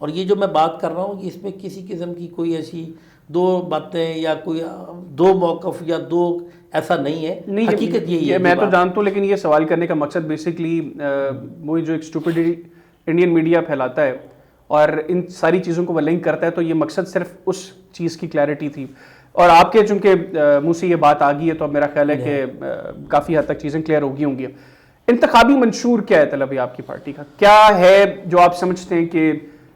اور یہ جو میں بات کر رہا ہوں اس میں کسی قسم کی کوئی ایسی دو باتیں یا کوئی دو موقف یا دو ایسا نہیں ہے، نہیں حقیقت یہی ہے. میں تو جانتا ہوں، لیکن یہ سوال کرنے کا مقصد بیسکلی وہی جو ایک اسٹوپڈ انڈین میڈیا پھیلاتا ہے اور ان ساری چیزوں کو وہ لنک کرتا ہے، تو یہ مقصد صرف اس چیز کی کلیئرٹی تھی. اور آپ کے چونکہ منہ سے یہ بات آ گئی ہے تو اب میرا خیال ہے کہ کافی حد تک چیزیں کلیئر ہو گئی ہوں گی. انتخابی منشور کیا ہے طلبی آپ کی پارٹی کا؟ کیا ہے جو آپ سمجھتے ہیں کہ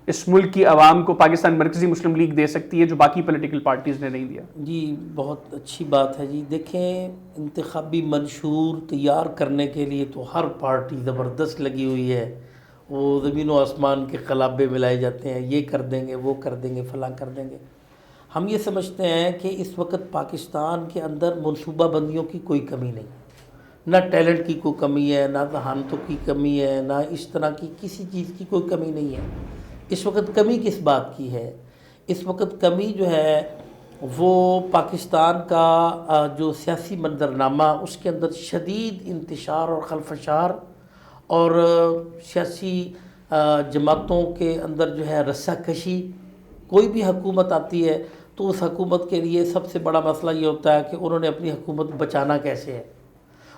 اس ملک کی عوام کو پاکستان مرکزی مسلم لیگ دے سکتی ہے جو باقی پولیٹیکل پارٹیز نے نہیں دیا؟ جی بہت اچھی بات ہے جی. دیکھیں انتخابی منشور تیار کرنے کے لیے تو ہر پارٹی زبردست لگی ہوئی ہے، وہ زمین و آسمان کے قلابے ملائے جاتے ہیں، یہ کر دیں گے وہ کر دیں گے فلاں کر دیں گے. ہم یہ سمجھتے ہیں کہ اس وقت پاکستان کے اندر منصوبہ بندیوں کی کوئی کمی نہیں، نہ ٹیلنٹ کی کوئی کمی ہے، نہ ذہانتوں کی کمی ہے، نہ اس طرح کی کسی چیز کی کوئی کمی نہیں ہے. اس وقت کمی کس بات کی ہے؟ اس وقت کمی جو ہے وہ پاکستان کا جو سیاسی منظرنامہ اس کے اندر شدید انتشار اور خلفشار اور سیاسی جماعتوں کے اندر جو ہے رسہ کشی. کوئی بھی حکومت آتی ہے تو اس حکومت کے لیے سب سے بڑا مسئلہ یہ ہوتا ہے کہ انہوں نے اپنی حکومت بچانا کیسے ہے،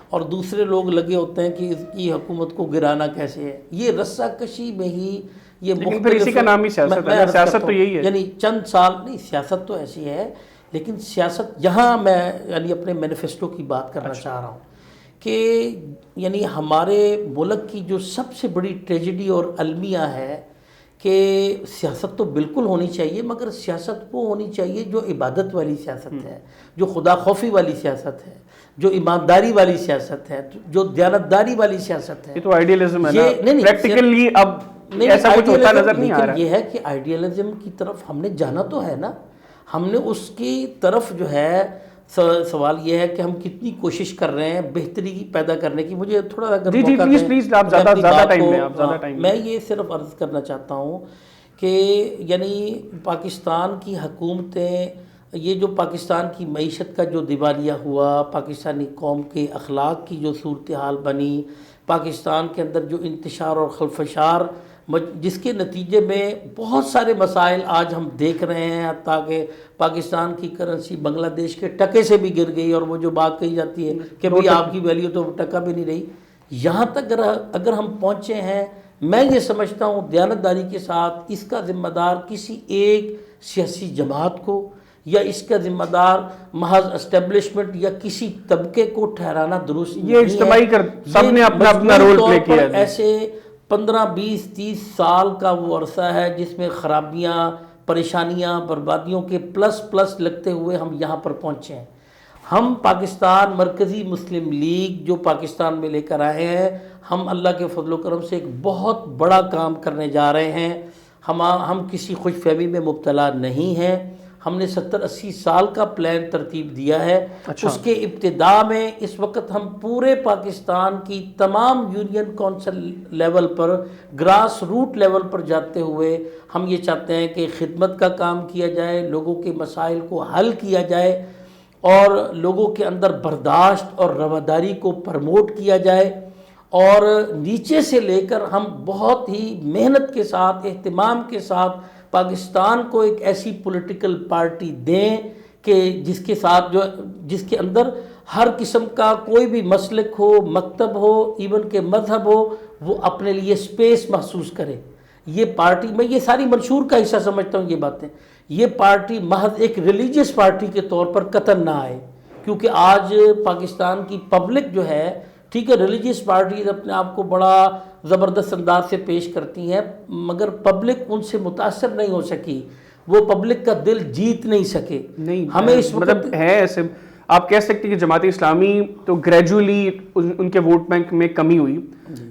اور دوسرے لوگ لگے ہوتے ہیں کہ اس کی حکومت کو گرانا کیسے ہے. یہ رسہ کشی میں ہی یہ لیکن پھر اسی کا نام ہی سیاست ہے، سیاست تو یہی ہے. یعنی چند سال نہیں، سیاست تو ایسی ہے، لیکن سیاست یہاں میں یعنی اپنے مینیفیسٹو کی بات کرنا چاہ رہا ہوں کہ یعنی ہمارے ملک کی جو سب سے بڑی ٹریجڈی اور المیہ ہے کہ سیاست تو بالکل ہونی چاہیے، مگر سیاست وہ ہونی چاہیے جو عبادت والی سیاست ہے، جو خدا خوفی والی سیاست ہے، جو ایمانداری والی سیاست ہے، جو دیانتداری والی سیاست ہے. یہ تو آئیڈیلزم ہے نا، پریکٹیکلی اب ایسا کچھ ہوتا نظر نہیں آ رہا. یہ ہے کہ آئیڈیلزم کی طرف ہم نے جانا تو ہے نا، ہم نے اس کی طرف جو ہے سوال یہ ہے کہ ہم کتنی کوشش کر رہے ہیں بہتری پیدا کرنے کی. مجھے تھوڑا اگر موقع دیں، پلیز آپ زیادہ ٹائم لیں. میں یہ صرف عرض کرنا چاہتا ہوں کہ یعنی پاکستان کی حکومتیں، یہ جو پاکستان کی معیشت کا جو دیوالیہ ہوا، پاکستانی قوم کے اخلاق کی جو صورتحال بنی، پاکستان کے اندر جو انتشار اور خلفشار جس کے نتیجے میں بہت سارے مسائل آج ہم دیکھ رہے ہیں، حتیٰ کہ پاکستان کی کرنسی بنگلہ دیش کے ٹکے سے بھی گر گئی، اور وہ جو بات کہی جاتی ہے کہ بھئی آپ کی ویلیو تو ٹکا بھی نہیں رہی. یہاں تک اگر ہم پہنچے ہیں، میں یہ سمجھتا ہوں دیانتداری کے ساتھ اس کا ذمہ دار کسی ایک سیاسی جماعت کو یا اس کا ذمہ دار محض اسٹیبلشمنٹ یا کسی طبقے کو ٹھہرانا درست نہیں ہے. یہ اجتماعی سب نے اپنا اپنا رول پلے کیا ہے. ایسے 15 20 30 سال کا وہ عرصہ ہے جس میں خرابیاں، پریشانیاں، بربادیوں کے پلس لگتے ہوئے ہم یہاں پر پہنچے ہیں. ہم پاکستان مرکزی مسلم لیگ جو پاکستان میں لے کر آئے ہیں، ہم اللہ کے فضل و کرم سے ایک بہت بڑا کام کرنے جا رہے ہیں. ہم کسی خوش فہمی میں مبتلا نہیں ہیں. ہم نے 70-80 سال کا پلان ترتیب دیا ہے. اس کے ابتدا میں اس وقت ہم پورے پاکستان کی تمام یونین کونسل لیول پر، گراس روٹ لیول پر جاتے ہوئے ہم یہ چاہتے ہیں کہ خدمت کا کام کیا جائے، لوگوں کے مسائل کو حل کیا جائے، اور لوگوں کے اندر برداشت اور رواداری کو پروموٹ کیا جائے، اور نیچے سے لے کر ہم بہت ہی محنت کے ساتھ، اہتمام کے ساتھ پاکستان کو ایک ایسی پولیٹیکل پارٹی دیں کہ جس کے اندر ہر قسم کا کوئی بھی مسلک ہو، مکتب ہو، ایون کہ مذہب ہو، وہ اپنے لیے سپیس محسوس کرے. یہ پارٹی، میں یہ ساری منشور کا حصہ سمجھتا ہوں یہ باتیں، یہ پارٹی محض ایک ریلیجیس پارٹی کے طور پر قطعاً نہ آئے، کیونکہ آج پاکستان کی پبلک جو ہے، ٹھیک ہے ریلیجیس پارٹیز اپنے آپ کو بڑا زبردست انداز سے پیش کرتی ہیں، مگر پبلک ان سے متاثر نہیں ہو سکی، وہ پبلک کا دل جیت نہیں سکے. ہمیں اس مطلب ہے ایسے آپ کہہ سکتے کہ جماعت اسلامی تو گریجولی ان کے ووٹ بینک میں کمی ہوئی،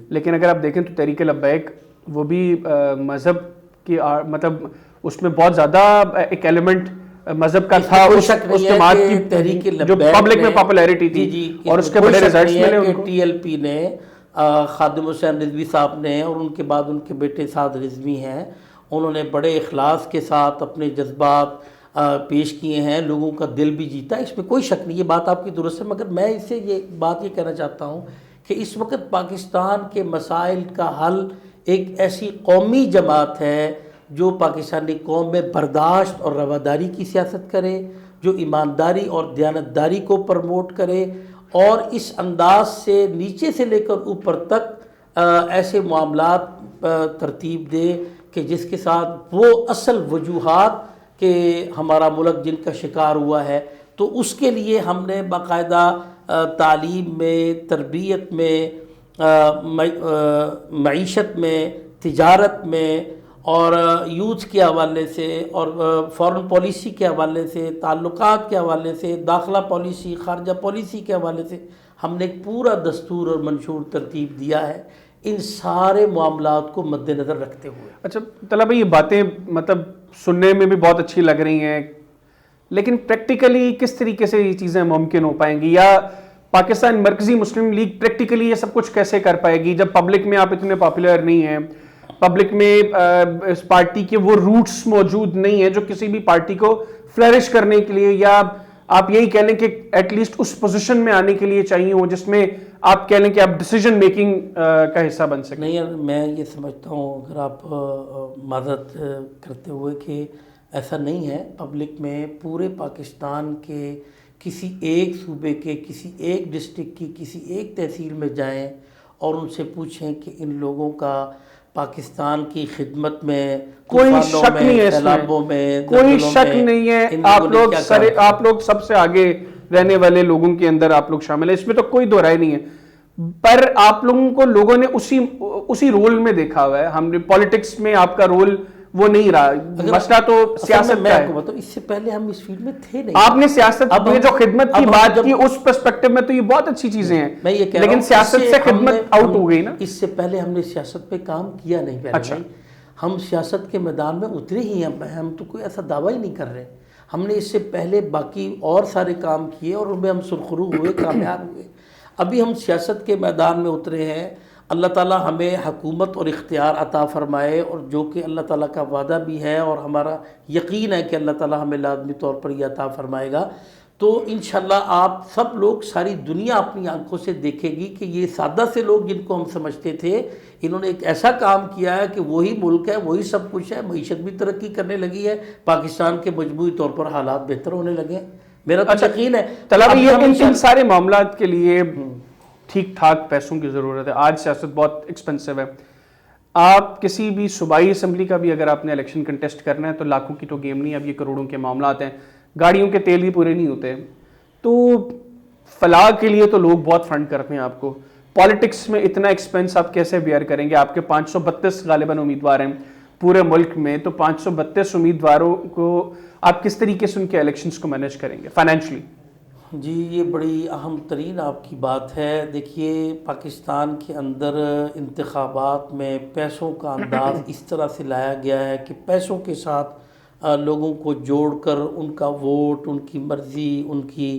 لیکن اگر آپ دیکھیں تو تحریک لبیک وہ بھی مذہب کی مطلب اس میں بہت زیادہ ایک ایلیمنٹ مذہب کا تھا، اس جماعت کی تحریک جو پبلک میں پاپولیرٹی تھی، اور اس کے بڑے ریزلٹس ملے ان کو. ٹی ایل پی نے، خادم حسین رضوی صاحب نے، اور ان کے بعد ان کے بیٹے سعد رضوی ہیں، انہوں نے بڑے اخلاص کے ساتھ اپنے جذبات پیش کیے ہیں، لوگوں کا دل بھی جیتا، اس میں کوئی شک نہیں، یہ بات آپ کی درست ہے. مگر میں اس سے یہ کہنا چاہتا ہوں کہ اس وقت پاکستان کے مسائل کا حل ایک ایسی قومی جماعت ہے جو پاکستانی قوم میں برداشت اور رواداری کی سیاست کرے، جو ایمانداری اور دیانتداری کو پروموٹ کرے، اور اس انداز سے نیچے سے لے کر اوپر تک ایسے معاملات ترتیب دے کہ جس کے ساتھ وہ اصل وجوہات کہ ہمارا ملک جن کا شکار ہوا ہے، تو اس کے لیے ہم نے باقاعدہ تعلیم میں، تربیت میں، معیشت میں، تجارت میں، اور یوتھ کے حوالے سے، اور فارن پالیسی کے حوالے سے، تعلقات کے حوالے سے، داخلہ پالیسی، خارجہ پالیسی کے حوالے سے ہم نے ایک پورا دستور اور منشور ترتیب دیا ہے، ان سارے معاملات کو مد نظر رکھتے ہوئے۔ اچھا طلعت بھائی، یہ باتیں مطلب سننے میں بھی بہت اچھی لگ رہی ہیں، لیکن پریکٹیکلی کس طریقے سے یہ چیزیں ممکن ہو پائیں گی، یا پاکستان مرکزی مسلم لیگ پریکٹیکلی یہ سب کچھ کیسے کر پائے گی جب پبلک میں آپ اتنے پاپولر نہیں ہیں، پبلک میں اس پارٹی کے وہ روٹس موجود نہیں ہیں جو کسی بھی پارٹی کو فلرش کرنے کے لیے، یا آپ یہی کہہ لیں کہ ایٹ لیسٹ اس پوزیشن میں آنے کے لیے چاہیے ہو جس میں آپ کہہ لیں کہ آپ ڈیسیجن میکنگ کا حصہ بن سکیں؟ نہیں یار، میں یہ سمجھتا ہوں، اگر آپ معذرت کرتے ہوئے، کہ ایسا نہیں ہے۔ پبلک میں پورے پاکستان کے کسی ایک صوبے کے، کسی ایک ڈسٹرکٹ کی، کسی ایک تحصیل میں جائیں اور ان سے پوچھیں کہ ان لوگوں کا پاکستان کی خدمت میں، کوئی شک نہیں ہے، سیلابوں میں، کوئی شک نہیں ہے، آپ لوگ سب سے آگے رہنے والے لوگوں کے اندر آپ لوگ شامل ہیں، اس میں تو کوئی دو رائے نہیں ہے، پر آپ لوگوں کو لوگوں نے اسی رول میں دیکھا ہوا ہے۔ ہم نے پالیٹکس میں آپ کا رول وہ نہیں رہا، مسئلہ تو سیاست میں کا آپ کو ہے۔ بتاؤں، اس سے پہلے ہم اس فیلڈ میں تھے نہیں۔ آپ نے سیاست میں جو خدمت کی بات کی اس پرسپیکٹو میں تو یہ بہت اچھی چیزیں ہیں، میں یہ کہہ رہا ہوں، لیکن سیاست سے خدمت آؤٹ ہو گئی نا۔ اس سے پہلے ہم نے سیاست پہ کام کیا نہیں پہلے بھائی، ہم سیاست کے میدان میں اترے ہی ہیں، ہم تو کوئی ایسا دعویٰ ہی نہیں کر رہے۔ ہم نے اس سے پہلے باقی اور سارے کام کیے اور ان میں ہم سرخرو ہوئے، کامیاب ہوئے۔ ابھی ہم سیاست کے میدان میں اترے ہیں، اللہ تعالیٰ ہمیں حکومت اور اختیار عطا فرمائے، اور جو کہ اللہ تعالیٰ کا وعدہ بھی ہے اور ہمارا یقین ہے کہ اللہ تعالیٰ ہمیں لازمی طور پر یہ عطا فرمائے گا، تو انشاءاللہ آپ سب لوگ، ساری دنیا اپنی آنکھوں سے دیکھے گی کہ یہ سادہ سے لوگ جن کو ہم سمجھتے تھے، انہوں نے ایک ایسا کام کیا ہے کہ وہی ملک ہے، وہی سب کچھ ہے، معیشت بھی ترقی کرنے لگی ہے، پاکستان کے مجموعی طور پر حالات بہتر ہونے لگے ہیں، میرا تو یقین ہے۔ طلعت ان سارے معاملات کے لیے ٹھیک ٹھاک پیسوں کی ضرورت ہے، آج سیاست بہت ایکسپینسو ہے۔ آپ کسی بھی صوبائی اسمبلی کا بھی اگر آپ نے الیکشن کنٹیسٹ کرنا ہے تو لاکھوں کی تو گیم نہیں ہے، اب یہ کروڑوں کے معاملات ہیں، گاڑیوں کے تیل بھی پورے نہیں ہوتے، تو فلاح کے لیے تو لوگ بہت فنڈ کرتے ہیں آپ کو، پالیٹکس میں اتنا ایکسپینس آپ کیسے بیئر کریں گے؟ آپ کے 532 غالباً امیدوار ہیں پورے ملک میں، تو 532 امیدواروں کو آپ کس طریقے سے ان کے الیکشنز کو مینیج کریں گے فائنینشلی؟ جی، یہ بڑی اہم ترین آپ کی بات ہے۔ دیکھیے، پاکستان کے اندر انتخابات میں پیسوں کا انداز اس طرح سے لایا گیا ہے کہ پیسوں کے ساتھ لوگوں کو جوڑ کر ان کا ووٹ، ان کی مرضی، ان کی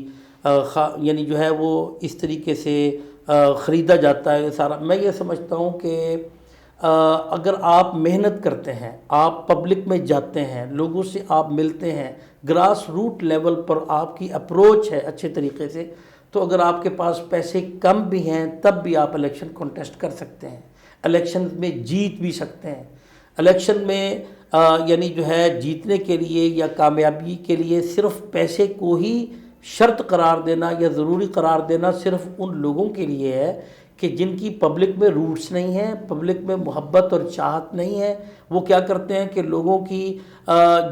یعنی جو ہے وہ اس طریقے سے خریدا جاتا ہے سارا۔ میں یہ سمجھتا ہوں کہ اگر آپ محنت کرتے ہیں، آپ پبلک میں جاتے ہیں، لوگوں سے آپ ملتے ہیں، گراس روٹ لیول پر آپ کی اپروچ ہے اچھے طریقے سے، تو اگر آپ کے پاس پیسے کم بھی ہیں تب بھی آپ الیکشن کنٹیسٹ کر سکتے ہیں، الیکشن میں جیت بھی سکتے ہیں۔ الیکشن میں یعنی جو ہے جیتنے کے لیے یا کامیابی کے لیے صرف پیسے کو ہی شرط قرار دینا یا ضروری قرار دینا صرف ان لوگوں کے لیے ہے کہ جن کی پبلک میں روٹس نہیں ہیں، پبلک میں محبت اور چاہت نہیں ہے۔ وہ کیا کرتے ہیں کہ لوگوں کی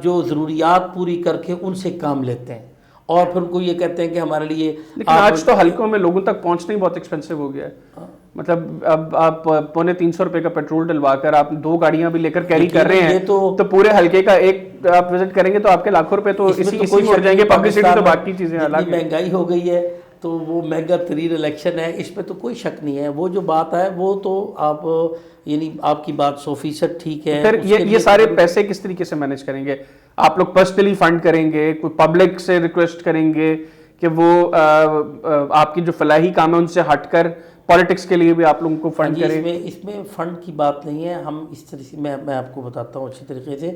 جو ضروریات پوری کر کے ان سے کام لیتے ہیں، اور پھر ان کو یہ کہتے ہیں کہ ہمارے لیے۔ لیکن آج تو حلقوں میں لوگوں تک پہنچنا ہی بہت ایکسپینسو ہو گیا ہے، مطلب اب آپ 350 کا پیٹرول ڈلوا کر آپ 2 گاڑیاں بھی لے کر کیری کر رہے ہیں، تو پورے حلقے کا ایک آپ وزٹ کریں گے تو آپ کے لاکھوں روپے تو اسی میں اڑ جائیں گے، پبلسٹی تو باقی چیزیں الگ ہیں۔ مہنگائی ہو گئی ہے تو وہ مہنگا ترین الیکشن ہے، اس پہ تو کوئی شک نہیں ہے۔ وہ جو بات ہے وہ تو آپ یعنی آپ کی بات 100% ٹھیک ہے۔ پھر یہ سارے پیسے کس طریقے سے مینیج کریں گے؟ آپ لوگ پرسنلی فنڈ کریں گے، کوئی پبلک سے ریکویسٹ کریں گے کہ وہ آپ کی جو فلاحی کام ہے ان سے ہٹ کر پالیٹکس کے لیے بھی آپ لوگوں کو فنڈ کریں؟ اس میں فنڈ کی بات نہیں ہے، ہم اس طرح سے میں آپ کو بتاتا ہوں اچھی طریقے سے،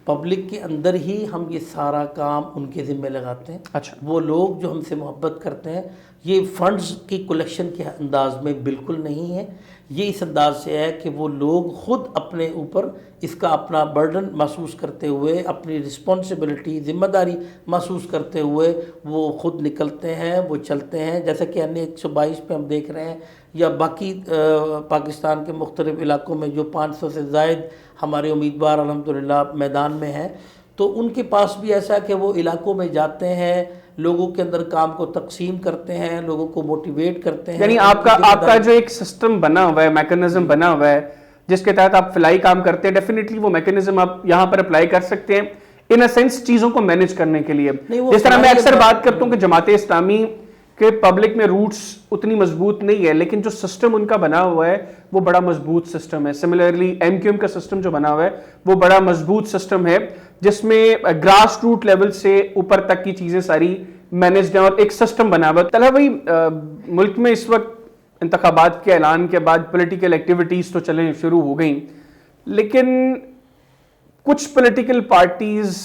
پبلک کے اندر ہی ہم یہ سارا کام ان کے ذمہ لگاتے ہیں۔ اچھا، وہ لوگ جو ہم سے محبت کرتے ہیں، یہ فنڈز کی کلیکشن کے انداز میں بالکل نہیں ہے، یہ اس انداز سے ہے کہ وہ لوگ خود اپنے اوپر اس کا اپنا برڈن محسوس کرتے ہوئے، اپنی رسپانسبلٹی، ذمہ داری محسوس کرتے ہوئے وہ خود نکلتے ہیں، وہ چلتے ہیں، جیسا کہ این 122 پہ ہم دیکھ رہے ہیں، یا باقی پاکستان کے مختلف علاقوں میں جو 500 سے زائد ہمارے امیدوار الحمدللہ میدان میں ہیں، تو ان کے پاس بھی ایسا ہے کہ وہ علاقوں میں جاتے ہیں، لوگوں کے اندر کام کو تقسیم کرتے ہیں، لوگوں کو موٹیویٹ کرتے ہیں. یعنی آپ کا جو ایک سسٹم بنا ہوا ہے، میکنزم بنا ہوا ہے جس کے تحت آپ فلائی کام کرتے ہیں، ڈیفینیٹلی وہ میکنزم آپ یہاں پر اپلائی کر سکتے ہیں ان اے سینس چیزوں کو مینیج کرنے کے لیے. جس طرح میں اکثر بات کرتا ہوں کہ جماعت اسلامی کے پبلک میں روٹس اتنی مضبوط نہیں ہے، لیکن جو سسٹم ان کا بنا ہوا ہے وہ بڑا مضبوط سسٹم ہے. سملرلی ایم کیو ایم کا سسٹم جو بنا ہوا ہے وہ بڑا مضبوط سسٹم ہے، جس میں گراس روٹ لیول سے اوپر تک کی چیزیں ساری مینیجڈ ہیں اور ایک سسٹم بنا ہوا ہے. طلحہ بھائی، ملک میں اس وقت انتخابات کے اعلان کے بعد پولیٹیکل ایکٹیویٹیز تو چلیں شروع ہو گئیں، لیکن کچھ پولیٹیکل پارٹیز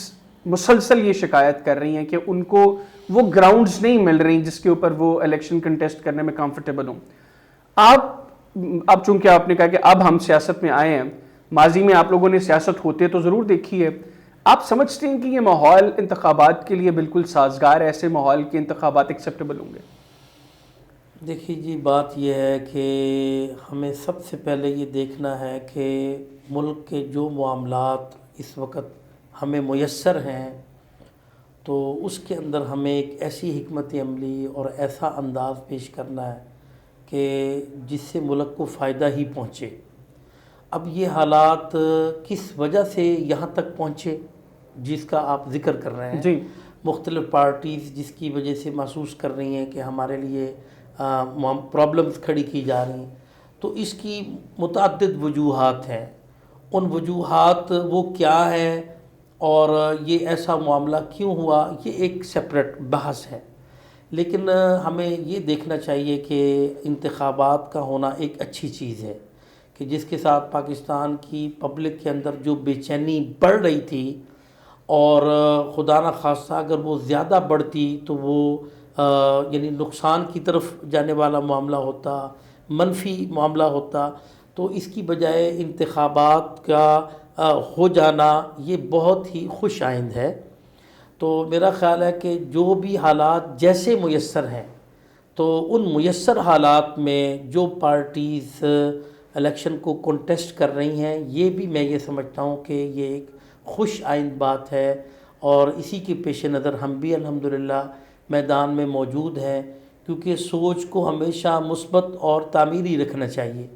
مسلسل یہ شکایت کر رہی ہیں کہ ان کو وہ گراؤنڈز نہیں مل رہی جس کے اوپر وہ الیکشن کنٹیسٹ کرنے میں کمفرٹیبل ہوں. اب چونکہ آپ نے کہا کہ اب ہم سیاست میں آئے ہیں، ماضی میں آپ لوگوں نے سیاست ہوتے تو ضرور دیکھی ہے، آپ سمجھتے ہیں کہ یہ ماحول انتخابات کے لیے بالکل سازگار ہے؟ ایسے ماحول کے انتخابات ایکسیپٹیبل ہوں گے؟ دیکھیے جی، بات یہ ہے کہ ہمیں سب سے پہلے یہ دیکھنا ہے کہ ملک کے جو معاملات اس وقت ہمیں میسر ہیں تو اس کے اندر ہمیں ایک ایسی حکمت عملی اور ایسا انداز پیش کرنا ہے کہ جس سے ملک کو فائدہ ہی پہنچے. اب یہ حالات کس وجہ سے یہاں تک پہنچے جس کا آپ ذکر کر رہے ہیں، جی، مختلف پارٹیز جس کی وجہ سے محسوس کر رہی ہیں کہ ہمارے لیے پرابلمز کھڑی کی جا رہی ہیں، تو اس کی متعدد وجوہات ہیں. ان وجوہات وہ کیا ہیں اور یہ ایسا معاملہ کیوں ہوا، یہ ایک سپریٹ بحث ہے. لیکن ہمیں یہ دیکھنا چاہیے کہ انتخابات کا ہونا ایک اچھی چیز ہے کہ جس کے ساتھ پاکستان کی پبلک کے اندر جو بے چینی بڑھ رہی تھی، اور خدا نہ خواستہ اگر وہ زیادہ بڑھتی تو وہ یعنی نقصان کی طرف جانے والا معاملہ ہوتا، منفی معاملہ ہوتا، تو اس کی بجائے انتخابات کا ہو جانا یہ بہت ہی خوش آئند ہے. تو میرا خیال ہے کہ جو بھی حالات جیسے میسر ہیں تو ان میسر حالات میں جو پارٹیز الیکشن کو کنٹیسٹ کر رہی ہیں، یہ بھی میں یہ سمجھتا ہوں کہ یہ ایک خوش آئند بات ہے، اور اسی کے پیش نظر ہم بھی الحمدللہ میدان میں موجود ہیں، کیونکہ سوچ کو ہمیشہ مثبت اور تعمیری رکھنا چاہیے.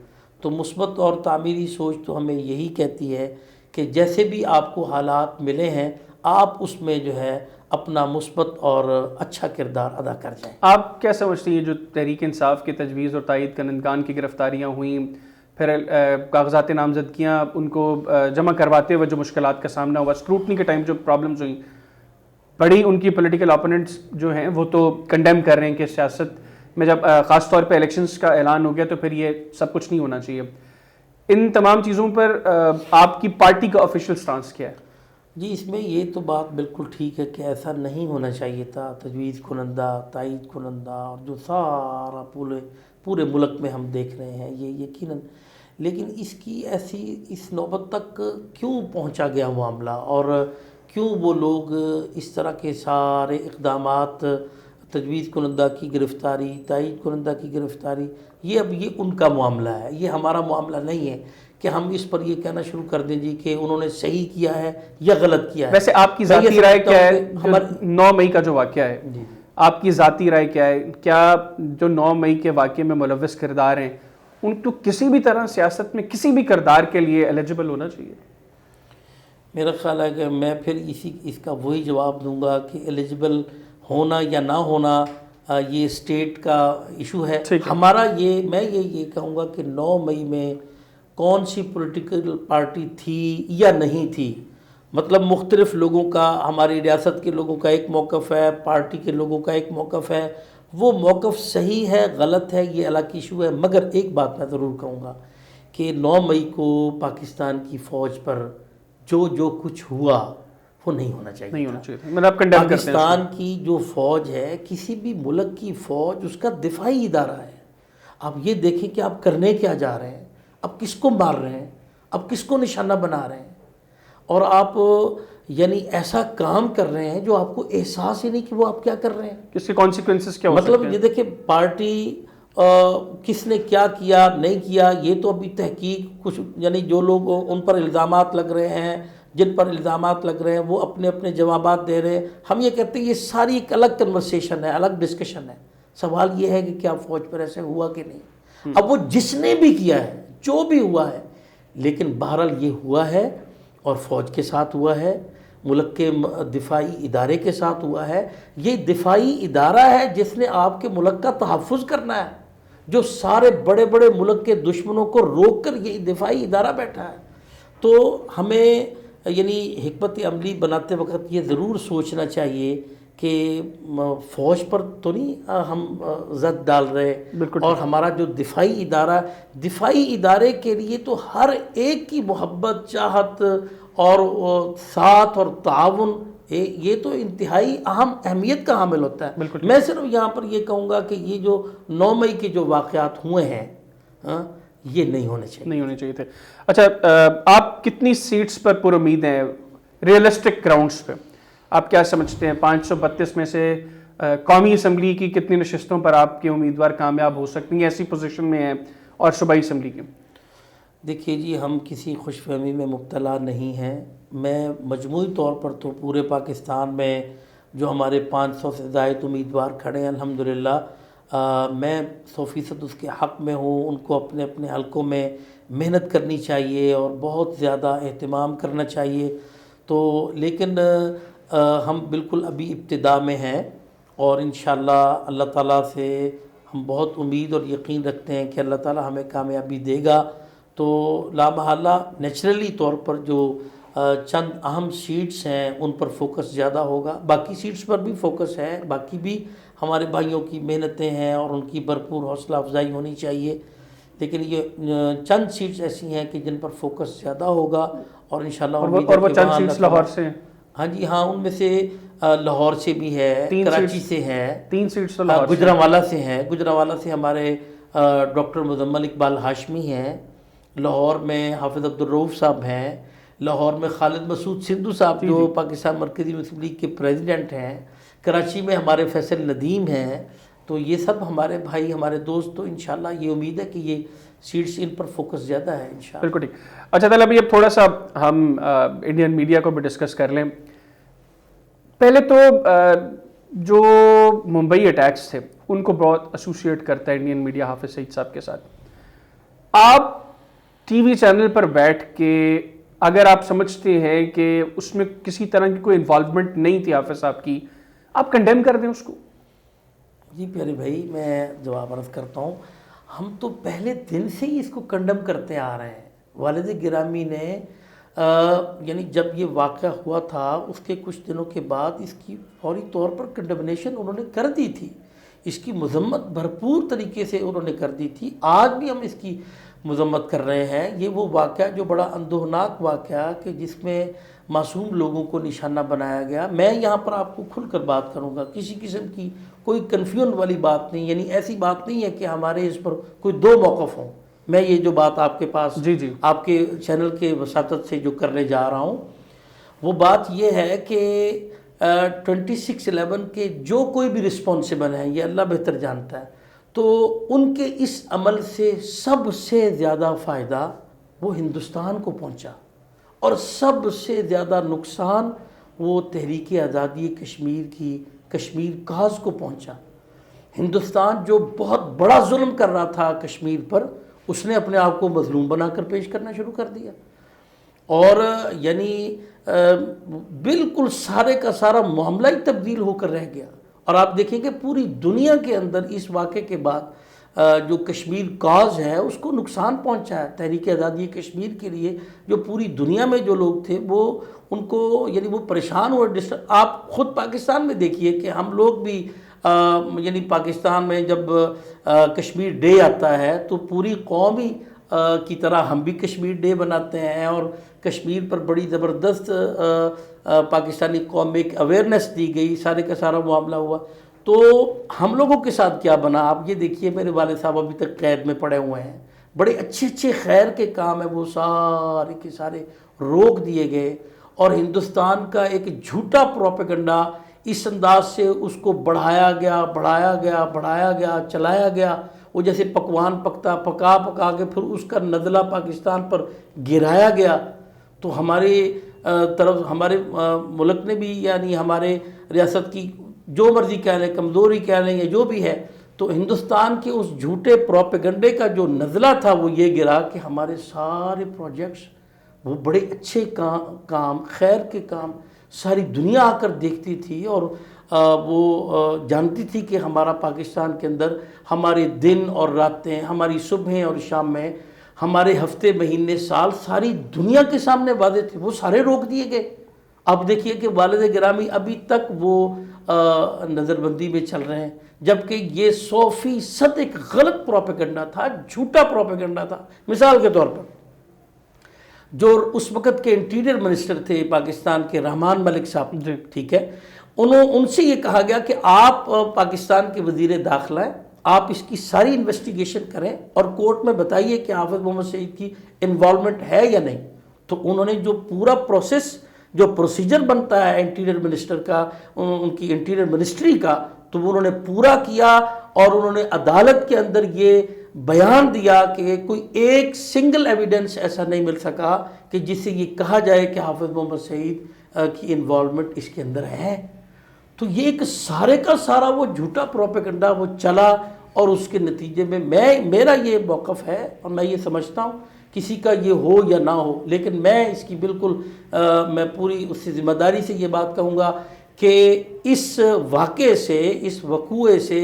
تو مثبت اور تعمیری سوچ تو ہمیں یہی کہتی ہے کہ جیسے بھی آپ کو حالات ملے ہیں آپ اس میں جو ہے اپنا مثبت اور اچھا کردار ادا کر جائیں. آپ کیا سمجھتے ہیں جو تحریک انصاف کی تجویز اور تائید کنندگان کی گرفتاریاں ہوئیں، پھر کاغذات نامزدگیاں ان کو جمع کرواتے ہوئے جو مشکلات کا سامنا ہوا، اسکروٹنی کے ٹائم جو پرابلمز ہوئیں، بڑی ان کی پولیٹیکل اپوننٹس جو ہیں وہ تو کنڈیم کر رہے ہیں کہ سیاست میں جب خاص طور پہ الیکشنز کا اعلان ہو گیا تو پھر یہ سب کچھ نہیں ہونا چاہیے. ان تمام چیزوں پر آپ کی پارٹی کا آفیشیل سٹانس کیا ہے؟ جی، اس میں یہ تو بات بالکل ٹھیک ہے کہ ایسا نہیں ہونا چاہیے تھا. تجویز کنندہ، تائید کنندہ اور جو سارا پورے ملک میں ہم دیکھ رہے ہیں یہ یقیناً، لیکن اس کی ایسی اس نوبت تک کیوں پہنچا گیا معاملہ، اور کیوں وہ لوگ اس طرح کے سارے اقدامات، تجویز کنندہ کی گرفتاری، تائید کنندہ کی گرفتاری، یہ ان کا معاملہ ہے، یہ ہمارا معاملہ نہیں ہے کہ ہم اس پر یہ کہنا شروع کر دیں جی کہ انہوں نے صحیح کیا ہے یا غلط کیا ہے. ویسے آپ کی ذاتی رائے کیا ہے 9 مئی کا جو واقعہ ہے؟ آپ کی ذاتی رائے کیا ہے؟ کیا جو 9 مئی کے واقعے میں ملوث کردار ہیں ان کو کسی بھی طرح سیاست میں کسی بھی کردار کے لیے ایلیجبل ہونا چاہیے؟ میرا خیال ہے کہ میں پھر اس کا وہی جواب دوں گا کہ ایلیجبل ہونا یا نہ ہونا یہ اسٹیٹ کا ایشو ہے. ہمارا میں یہ کہوں گا کہ 9 مئی میں کون سی پولیٹیکل پارٹی تھی یا نہیں تھی، مطلب مختلف لوگوں کا، ہماری ریاست کے لوگوں کا ایک موقف ہے، پارٹی کے لوگوں کا ایک موقف ہے، وہ موقف صحیح ہے غلط ہے یہ الگ ایشو ہے. مگر ایک بات میں ضرور کہوں گا کہ 9 مئی کو پاکستان کی فوج پر جو کچھ ہوا وہ نہیں ہونا چاہیے. نہیں ہونا چاہیے. مطلب آپ کنڈیم کرتے ہیں پاکستان کی جو فوج ہے، کسی بھی ملک کی فوج اس کا دفاعی ادارہ ہے. آپ یہ دیکھیں کہ آپ کرنے کیا جا رہے ہیں، آپ کس کو مار رہے ہیں، آپ کس کو نشانہ بنا رہے ہیں، اور آپ یعنی ایسا کام کر رہے ہیں جو آپ کو احساس ہی نہیں کہ وہ آپ کیا کر رہے ہیں. اس کے کانسیکوینسز کیا ہو سکتے ہیں. مطلب یہ دیکھیں پارٹی کس نے کیا کیا نہیں کیا یہ تو ابھی تحقیق کچھ، یعنی جو لوگ ان پر الزامات لگ رہے ہیں، جن پر الزامات لگ رہے ہیں وہ اپنے اپنے جوابات دے رہے ہیں. ہم یہ کہتے ہیں یہ ساری ایک الگ کنورسیشن ہے، الگ ڈسکشن ہے. سوال یہ ہے کہ کیا فوج پر ایسے ہوا کہ نہیں. اب وہ جس نے بھی کیا ہے، جو بھی ہوا ہے، لیکن بہرحال یہ ہوا ہے اور فوج کے ساتھ ہوا ہے، ملک کے دفاعی ادارے کے ساتھ ہوا ہے. یہ دفاعی ادارہ ہے جس نے آپ کے ملک کا تحفظ کرنا ہے، جو سارے بڑے بڑے ملک کے دشمنوں کو روک کر یہ دفاعی ادارہ بیٹھا ہے. تو ہمیں یعنی حکمت عملی بناتے وقت یہ ضرور سوچنا چاہیے کہ فوج پر تو نہیں ہم زد ڈال رہے، اور ہمارا جو دفاعی ادارہ، دفاعی ادارے کے لیے تو ہر ایک کی محبت، چاہت اور ساتھ اور تعاون یہ تو انتہائی اہم اہمیت کا حامل ہوتا ہے. میں صرف یہاں پر یہ کہوں گا کہ یہ جو 9 مئی کے جو واقعات ہوئے ہیں یہ نہیں ہونے چاہیے تھے. اچھا، آپ کتنی سیٹس پر پر امید ہیں ریئلسٹک گراؤنڈز پہ؟ آپ کیا سمجھتے ہیں 532 میں سے قومی اسمبلی کی کتنی نشستوں پر آپ کے امیدوار کامیاب ہو سکتی ہیں، ایسی پوزیشن میں ہیں، اور صوبائی اسمبلی کی؟ دیکھیے جی، ہم کسی خوش فہمی میں مبتلا نہیں ہیں. میں مجموعی طور پر تو پورے پاکستان میں جو ہمارے 500 سے زائد امیدوار کھڑے ہیں الحمدللہ، میں 100% اس کے حق میں ہوں. ان کو اپنے اپنے حلقوں میں محنت کرنی چاہیے اور بہت زیادہ اہتمام کرنا چاہیے. تو لیکن ہم بالکل ابھی ابتدا میں ہیں، اور انشاءاللہ اللہ تعالیٰ سے ہم بہت امید اور یقین رکھتے ہیں کہ اللہ تعالیٰ ہمیں کامیابی دے گا. تو لا محالہ نیچرلی طور پر جو چند اہم سیٹس ہیں ان پر فوکس زیادہ ہوگا. باقی سیٹس پر بھی فوکس ہے، باقی بھی ہمارے بھائیوں کی محنتیں ہیں اور ان کی بھرپور حوصلہ افزائی ہونی چاہیے. لیکن یہ چند سیٹس ایسی ہیں کہ جن پر فوکس زیادہ ہوگا، اور انشاءاللہ امید ہے کہ وہ چند سیٹس لاہور سے ہیں. ہاں جی ہاں، ان میں سے لاہور سے بھی ہے، کراچی سے ہے، 3 سیٹس گجرانوالہ سے ہیں. گجرانوالہ سے ہمارے ڈاکٹر مزمل اقبال ہاشمی ہیں، لاہور میں حافظ عبدالرؤف صاحب ہیں، لاہور میں خالد مسعود سندھو صاحب جو پاکستان مرکزی مسلم لیگ کے پریزیڈنٹ ہیں، کراچی میں ہمارے فیصل ندیم ہیں. تو یہ سب ہمارے بھائی، ہمارے دوست. تو انشاءاللہ یہ امید ہے کہ یہ سیٹس ان پر فوکس زیادہ ہے انشاءاللہ. بالکل ٹھیک. اچھا طلب اب تھوڑا سا ہم انڈین میڈیا کو بھی ڈسکس کر لیں. پہلے تو جو ممبئی اٹیکس تھے ان کو بہت ایسوسیٹ کرتا ہے انڈین میڈیا حافظ سعید صاحب کے ساتھ. آپ ٹی وی چینل پر بیٹھ کے اگر آپ سمجھتے ہیں کہ اس میں کسی طرح کی کوئی انوالومنٹ نہیں تھی حافظ صاحب کی، آپ کنڈیم کر دیں اس کو؟ جی پیارے بھائی، میں جواب عرض کرتا ہوں. ہم تو پہلے دن سے ہی اس کو کنڈم کرتے آ رہے ہیں. والد گرامی نے یعنی جب یہ واقعہ ہوا تھا اس کے کچھ دنوں کے بعد اس کی فوری طور پر کنڈمنیشن انہوں نے کر دی تھی. اس کی مذمت بھرپور طریقے سے انہوں نے کر دی تھی. آج بھی ہم اس کی مذمت کر رہے ہیں. یہ وہ واقعہ جو بڑا اندوہناک واقعہ کہ جس میں معصوم لوگوں کو نشانہ بنایا گیا. میں یہاں پر آپ کو کھل کر بات کروں گا، کسی قسم کی کوئی کنفیوژن والی بات نہیں، یعنی ایسی بات نہیں ہے کہ ہمارے اس پر کوئی دو موقف ہوں. میں یہ جو بات آپ کے پاس آپ کے چینل کے وساطت سے جو کرنے جا رہا ہوں وہ بات یہ ہے کہ 26/11 کے جو کوئی بھی رسپانسبل ہیں، یہ اللہ بہتر جانتا ہے، تو ان کے اس عمل سے سب سے زیادہ فائدہ وہ ہندوستان کو پہنچا، اور سب سے زیادہ نقصان وہ تحریک آزادی کشمیر کی کشمیر کاز کو پہنچا. ہندوستان جو بہت بڑا ظلم کر رہا تھا کشمیر پر، اس نے اپنے آپ کو مظلوم بنا کر پیش کرنا شروع کر دیا، اور یعنی بالکل سارے کا سارا معاملہ ہی تبدیل ہو کر رہ گیا. اور آپ دیکھیں کہ پوری دنیا کے اندر اس واقعے کے بعد جو کشمیر کاز ہے اس کو نقصان پہنچا ہے. تحریک آزادی کشمیر کے لیے جو پوری دنیا میں جو لوگ تھے وہ ان کو یعنی وہ پریشان ہوئے. آپ خود پاکستان میں دیکھیے کہ ہم لوگ بھی یعنی پاکستان میں جب کشمیر ڈے آتا ہے تو پوری قوم ہی کی طرح ہم بھی کشمیر ڈے بناتے ہیں، اور کشمیر پر بڑی زبردست پاکستانی قوم میں ایک اویئرنیس دی گئی، سارے کا سارا معاملہ ہوا. تو ہم لوگوں کے ساتھ کیا بنا آپ یہ دیکھیے. میرے والد صاحب ابھی تک قید میں پڑے ہوئے ہیں، بڑے اچھے اچھے خیر کے کام ہیں وہ سارے کے سارے روک دیے گئے، اور ہندوستان کا ایک جھوٹا پروپیگنڈا اس انداز سے اس کو بڑھایا گیا چلایا گیا. وہ جیسے پکوان پکا کے پھر اس کا نزلہ پاکستان پر گرایا گیا. تو ہمارے طرف ہمارے ملک نے بھی، یعنی ہمارے ریاست کی جو مرضی کہہ لیں، کمزوری کہہ لیں یا جو بھی ہے، تو ہندوستان کے اس جھوٹے پروپیگنڈے کا جو نزلہ تھا وہ یہ گرا کہ ہمارے سارے پروجیکٹس، وہ بڑے اچھے کام خیر کے کام ساری دنیا آ کر دیکھتی تھی، اور وہ جانتی تھی کہ ہمارا پاکستان کے اندر ہمارے دن اور راتیں، ہماری صبحیں اور شام میں، ہمارے ہفتے مہینے سال ساری دنیا کے سامنے واضح تھے، وہ سارے روک دیے گئے. اب دیکھیے کہ والد گرامی ابھی تک وہ نظر بندی میں چل رہے ہیں، جبکہ یہ 100% ایک غلط پروپیگنڈا تھا، جھوٹا پروپیگنڈا تھا. مثال کے طور پر جو اس وقت کے انٹیریئر منسٹر تھے پاکستان کے، رحمان ملک صاحب، ٹھیک ہے، ان سے یہ کہا گیا کہ آپ پاکستان کے وزیر داخلہ ہیں، آپ اس کی ساری انویسٹیگیشن کریں اور کورٹ میں بتائیے کہ حافظ محمد سعید کی انوالومنٹ ہے یا نہیں. تو انہوں نے جو پورا پروسیس، جو پروسیجر بنتا ہے انٹیریئر منسٹر کا، ان کی انٹیریئر منسٹری کا، تو وہ انہوں نے پورا کیا، اور انہوں نے عدالت کے اندر یہ بیان دیا کہ کوئی ایک سنگل ایویڈنس ایسا نہیں مل سکا کہ جس سے یہ کہا جائے کہ حافظ محمد سعید کی انوالومنٹ اس کے اندر ہے. تو یہ ایک سارے کا سارا وہ جھوٹا پروپیگنڈا وہ چلا، اور اس کے نتیجے میں میرا یہ موقف ہے، اور میں یہ سمجھتا ہوں کسی کا یہ ہو یا نہ ہو، لیکن میں اس کی بالکل میں پوری اس سے ذمہ داری سے یہ بات کہوں گا کہ اس واقعے سے، اس وقوعے سے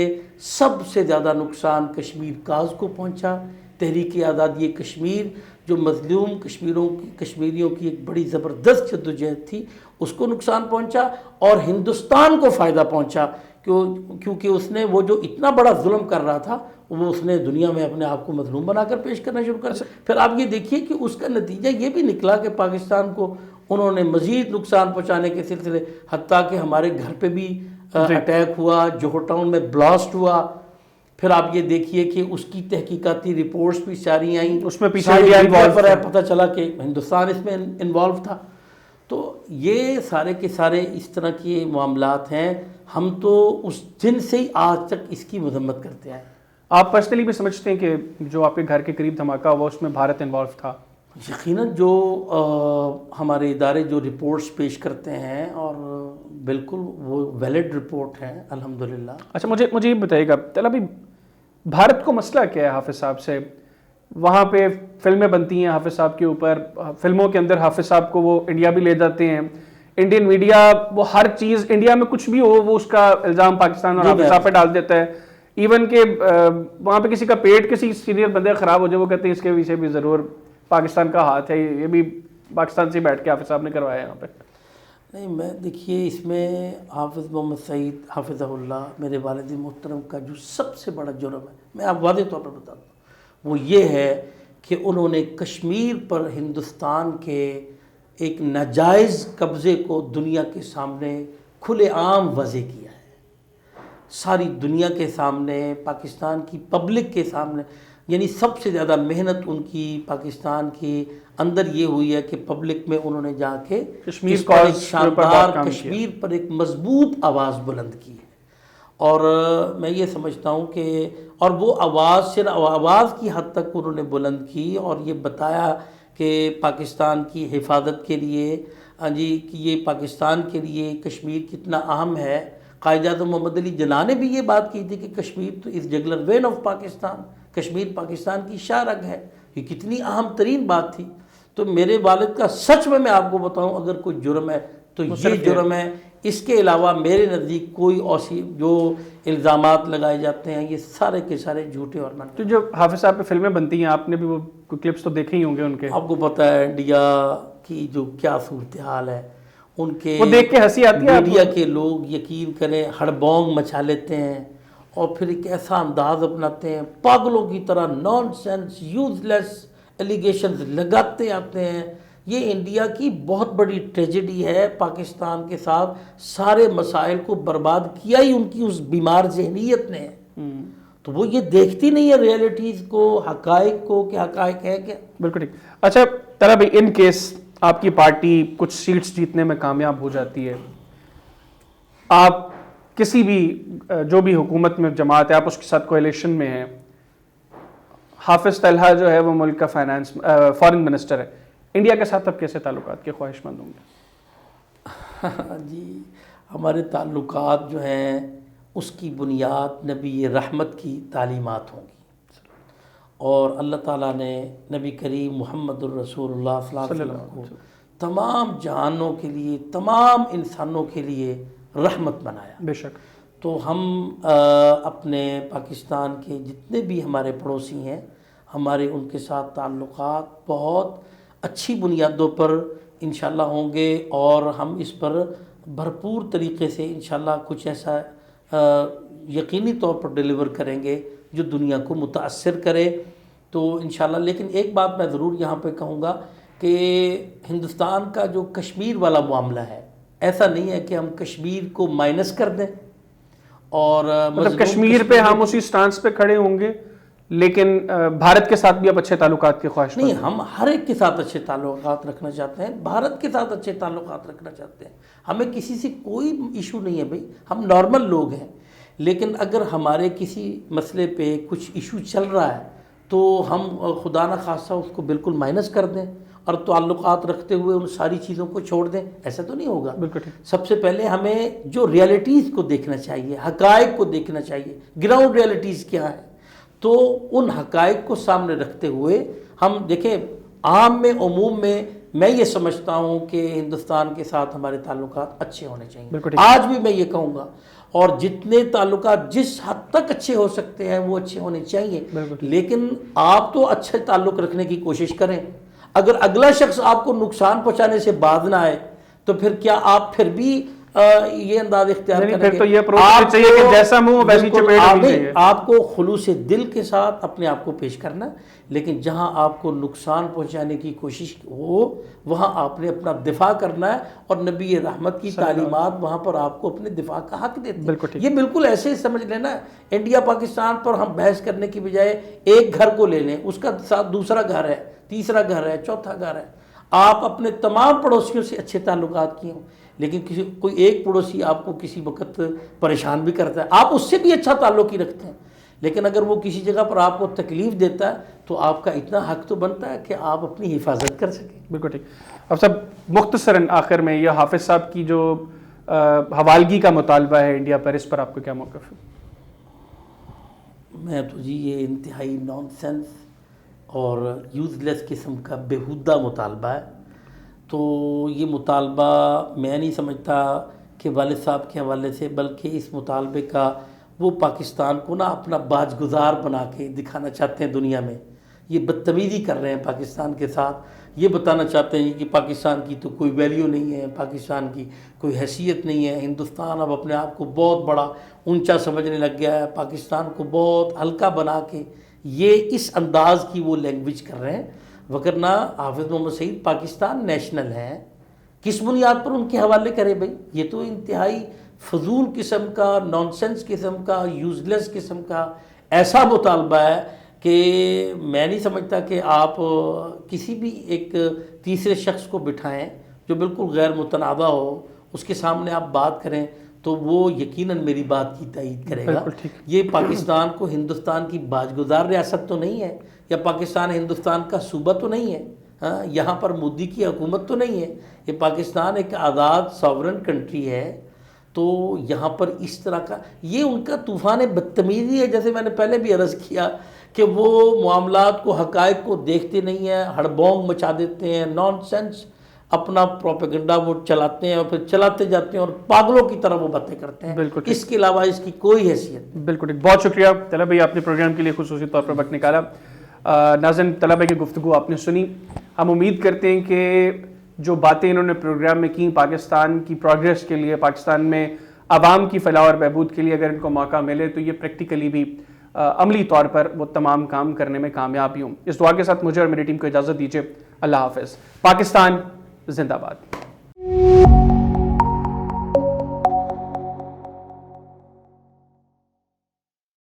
سب سے زیادہ نقصان کشمیر کاز کو پہنچا. تحریک آزادی کشمیر جو مظلوم کشمیریوں کی ایک بڑی زبردست جدوجہد تھی، اس کو نقصان پہنچا، اور ہندوستان کو فائدہ پہنچا، کیونکہ اس نے وہ جو اتنا بڑا ظلم کر رہا تھا وہ اس نے دنیا میں اپنے آپ کو مظلوم بنا کر پیش کرنا شروع کر. پھر آپ یہ دیکھیے کہ اس کا نتیجہ یہ بھی نکلا کہ پاکستان کو انہوں نے مزید نقصان پہنچانے کے سلسلے، حتیٰ کہ ہمارے گھر پہ بھی اٹیک ہوا، جوہر ٹاؤن میں بلاسٹ ہوا. پھر آپ یہ دیکھیے کہ اس کی تحقیقاتی رپورٹس بھی ساری آئیں، اس میں پیچھے پتہ چلا کہ ہندوستان اس میں انوالو تھا. تو یہ سارے کے سارے اس طرح کے معاملات ہیں. ہم تو اس دن سے ہی آج تک اس کی مذمت کرتے ہیں. آپ پرسنلی بھی سمجھتے ہیں کہ جو آپ کے گھر کے قریب دھماکہ ہوا اس میں بھارت انوالو تھا؟ یقیناً جو ہمارے ادارے جو رپورٹس پیش کرتے ہیں، اور بالکل وہ ویلڈ رپورٹ ہیں الحمدللہ. اچھا مجھے یہ بتائیے گا طلبی، بھارت کو مسئلہ کیا ہے حافظ صاحب سے؟ وہاں پہ فلمیں بنتی ہیں حافظ صاحب کے اوپر، فلموں کے اندر حافظ صاحب کو وہ انڈیا بھی لے جاتے ہیں، انڈین میڈیا وہ ہر چیز انڈیا میں کچھ بھی ہو وہ اس کا الزام پاکستان اور حافظ صاحب پہ ڈال دیتا ہے. ایون کہ وہاں پہ کسی کا پیٹ کسی سینئر بندے خراب ہو جائے، وہ کہتے ہیں اس کے پیچھے بھی ضرور پاکستان کا ہاتھ ہے، یہ بھی پاکستان سے بیٹھ کے حافظ صاحب نے کروایا یہاں پہ. نہیں، میں دیکھیے اس میں حافظ محمد سعید حافظہ اللہ میرے والد محترم کا جو سب سے بڑا جرم ہے، میں آپ واضح طور پر بتا دوں، وہ یہ ہے کہ انہوں نے کشمیر پر ہندوستان کے ایک ناجائز قبضے کو دنیا کے سامنے کھلے عام واضح کیا ہے. ساری دنیا کے سامنے، پاکستان کی پبلک کے سامنے، یعنی سب سے زیادہ محنت ان کی پاکستان کی اندر یہ ہوئی ہے کہ پبلک میں انہوں نے جا کے شاندار کشمیر پر ایک مضبوط آواز بلند کی ہے. اور میں یہ سمجھتا ہوں کہ اور وہ آواز صرف آواز کی حد تک انہوں نے بلند کی، اور یہ بتایا کہ پاکستان کی حفاظت کے لیے کہ یہ پاکستان کے لیے کشمیر کتنا اہم ہے. قائد اعظم محمد علی جناح نے بھی یہ بات کی تھی کہ کشمیر تو از جگلر وین آف پاکستان، کشمیر پاکستان کی شاہ رگ ہے. یہ کتنی اہم ترین بات تھی. تو میرے والد کا سچ میں آپ کو بتاؤں اگر کوئی جرم ہے تو یہ جرم ہے. اس کے علاوہ میرے نزدیک کوئی ایسی جو الزامات لگائے جاتے ہیں یہ سارے کے سارے جھوٹے اور منفی. تو جو حافظ صاحب پہ فلمیں بنتی ہیں، آپ نے بھی وہ کلپس تو دیکھے ہی ہوں گے ان کے. آپ کو پتہ ہے انڈیا کی جو کیا صورتحال ہے، ان کے وہ دیکھ کے ہنسی آتی ہے. انڈیا کے لوگ یقین کریں ہڑبونگ مچا لیتے ہیں، اور پھر ایک ایسا انداز اپناتے ہیں پاگلوں کی طرح، نان سینس یوز لیس ایلیگیشنز لگاتے آتے ہیں. یہ انڈیا کی بہت بڑی ٹریجڈی ہے. پاکستان کے ساتھ سارے مسائل کو برباد کیا ہی ان کی اس بیمار ذہنیت نے. تو وہ یہ دیکھتی نہیں ہے ریئلٹیز کو, حقائق کو کہ حقائق ہے کیا. بالکل ٹھیک. اچھا طلحہ بھائی, ان کیس آپ کی پارٹی کچھ سیٹس جیتنے میں کامیاب ہو جاتی ہے, آپ کسی بھی جو بھی حکومت میں جماعت ہے آپ اس کے ساتھ کولیشن میں ہیں, حافظ طلحہ جو ہے وہ ملک کا فارن منسٹر ہے, انڈیا کے ساتھ اب کیسے تعلقات کے خواہش مند ہوں گے؟ جی ہمارے تعلقات جو ہیں اس کی بنیاد نبی رحمت کی تعلیمات ہوں گی, اور اللہ تعالیٰ نے نبی کریم محمد الرسول اللہ صلی اللہ علیہ وسلم کو تمام جہانوں کے لیے, تمام انسانوں کے لیے رحمت بنایا. بے شک. تو ہم اپنے پاکستان کے جتنے بھی ہمارے پڑوسی ہیں, ہمارے ان کے ساتھ تعلقات بہت اچھی بنیادوں پر انشاءاللہ ہوں گے, اور ہم اس پر بھرپور طریقے سے انشاءاللہ کچھ ایسا یقینی طور پر ڈیلیور کریں گے جو دنیا کو متاثر کرے. تو انشاءاللہ, لیکن ایک بات میں ضرور یہاں پہ کہوں گا کہ ہندوستان کا جو کشمیر والا معاملہ ہے, ایسا نہیں ہے کہ ہم کشمیر کو مائنس کر دیں, اور مطلب کشمیر پہ ہم اسی سٹانس پہ کھڑے ہوں گے, لیکن بھارت کے ساتھ بھی اب اچھے تعلقات کی خواہش نہیں. ہم ہر ایک کے ساتھ اچھے تعلقات رکھنا چاہتے ہیں, بھارت کے ساتھ اچھے تعلقات رکھنا چاہتے ہیں. ہمیں کسی سے کوئی ایشو نہیں ہے بھائی, ہم نارمل لوگ ہیں. لیکن اگر ہمارے کسی مسئلے پہ کچھ ایشو چل رہا ہے تو ہم خدا نخواستہ اس کو بالکل مائنس کر دیں اور تعلقات رکھتے ہوئے ان ساری چیزوں کو چھوڑ دیں, ایسا تو نہیں ہوگا. سب سے پہلے ہمیں جو ریئلٹیز کو دیکھنا چاہیے, حقائق کو دیکھنا چاہیے, گراؤنڈ ریئلٹیز کیا ہے. تو ان حقائق کو سامنے رکھتے ہوئے ہم دیکھیں, عام میں عموم میں یہ سمجھتا ہوں کہ ہندوستان کے ساتھ ہمارے تعلقات اچھے ہونے چاہیے. آج بھی میں یہ کہوں گا, اور جتنے تعلقات جس حد تک اچھے ہو سکتے ہیں وہ اچھے ہونے چاہیے. لیکن آپ تو اچھے تعلق رکھنے کی کوشش کریں. اگر اگلا شخص آپ کو نقصان پہنچانے سے باز نہ آئے تو پھر کیا آپ پھر بھی یہ انداز اختیار کریں گے؟ تو یہ پروسیس چاہیے کہ جیسا منہ ویسی چپیٹ ہونی چاہیے. آپ کو خلوص دل کے ساتھ اپنے آپ کو پیش کرنا, لیکن جہاں آپ کو نقصان پہنچانے کی کوشش ہو وہاں آپ نے اپنا دفاع کرنا ہے, اور نبی رحمت کی تعلیمات وہاں پر آپ کو اپنے دفاع کا حق دیتے ہیں. یہ بالکل ایسے سمجھ لینا, انڈیا پاکستان پر ہم بحث کرنے کی بجائے ایک گھر کو لے لیں, اس کا ساتھ دوسرا گھر ہے, تیسرا گھر ہے, چوتھا گھر ہے. آپ اپنے تمام پڑوسیوں سے اچھے تعلقات کیے ہوں, لیکن کوئی ایک پڑوسی آپ کو کسی وقت پریشان بھی کرتا ہے, آپ اس سے بھی اچھا تعلق ہی رکھتے ہیں. لیکن اگر وہ کسی جگہ پر آپ کو تکلیف دیتا ہے تو آپ کا اتنا حق تو بنتا ہے کہ آپ اپنی حفاظت کر سکیں. بالکل ٹھیک. اب سب مختصراً آخر میں یہ حافظ صاحب کی جو حوالگی کا مطالبہ ہے انڈیا پر, اس پر آپ کو کیا موقف ہے؟ میں تو جی یہ انتہائی نان سینس اور یوز لیس قسم کا بیہودہ مطالبہ ہے. تو یہ مطالبہ میں نہیں سمجھتا کہ والد صاحب کے حوالے سے, بلکہ اس مطالبے کا وہ پاکستان کو اپنا باج گزار بنا کے دکھانا چاہتے ہیں دنیا میں. یہ بدتمیزی کر رہے ہیں پاکستان کے ساتھ, یہ بتانا چاہتے ہیں کہ پاکستان کی تو کوئی ویلیو نہیں ہے, پاکستان کی کوئی حیثیت نہیں ہے. ہندوستان اب اپنے آپ کو بہت بڑا اونچا سمجھنے لگ گیا ہے, پاکستان کو بہت ہلکا بنا کے یہ اس انداز کی وہ لینگویج کر رہے ہیں. وگرنہ حافظ محمد سعید پاکستان نیشنل ہیں, کس بنیاد پر ان کے حوالے کرے بھائی؟ یہ تو انتہائی فضول قسم کا, نان سینس قسم کا, یوز لیس قسم کا ایسا مطالبہ ہے کہ میں نہیں سمجھتا کہ آپ کسی بھی ایک تیسرے شخص کو بٹھائیں جو بالکل غیر متنازع ہو, اس کے سامنے آپ بات کریں تو وہ یقیناً میری بات کی تائید کرے گا. یہ پاکستان کو ہندوستان کی باجگزار ریاست تو نہیں ہے, یا پاکستان ہندوستان کا صوبہ تو نہیں ہے, یہاں پر مودی کی حکومت تو نہیں ہے. یہ پاکستان ایک آزاد ساورن کنٹری ہے. تو یہاں پر اس طرح کا یہ ان کا طوفان بدتمیزی ہے. جیسے میں نے پہلے بھی عرض کیا کہ وہ معاملات کو, حقائق کو دیکھتے نہیں ہیں, ہڑبونگ مچا دیتے ہیں, نان سینس اپنا پروپیگنڈا وہ چلاتے ہیں اور پھر چلاتے جاتے ہیں اور پاگلوں کی طرح وہ باتیں کرتے ہیں. اس کے علاوہ اس کی کوئی حیثیت. بالکل, بہت شکریہ طلحہ بھائی, آپ نے پروگرام کے لیے خصوصی طور پر وقت نکالا. ناظرین, طلحہ بھائی کی گفتگو آپ نے سنی. ہم امید کرتے ہیں کہ جو باتیں انہوں نے پروگرام میں کی پاکستان کی پروگریس کے لیے, پاکستان میں عوام کی فلاح اور بہبود کے لیے, اگر ان کو موقع ملے تو یہ پریکٹیکلی بھی عملی طور پر وہ تمام کام کرنے میں کامیابی ہوں. اس دعا کے ساتھ مجھے اور میری ٹیم کو اجازت دیجیے. اللہ حافظ. پاکستان زندہ باد.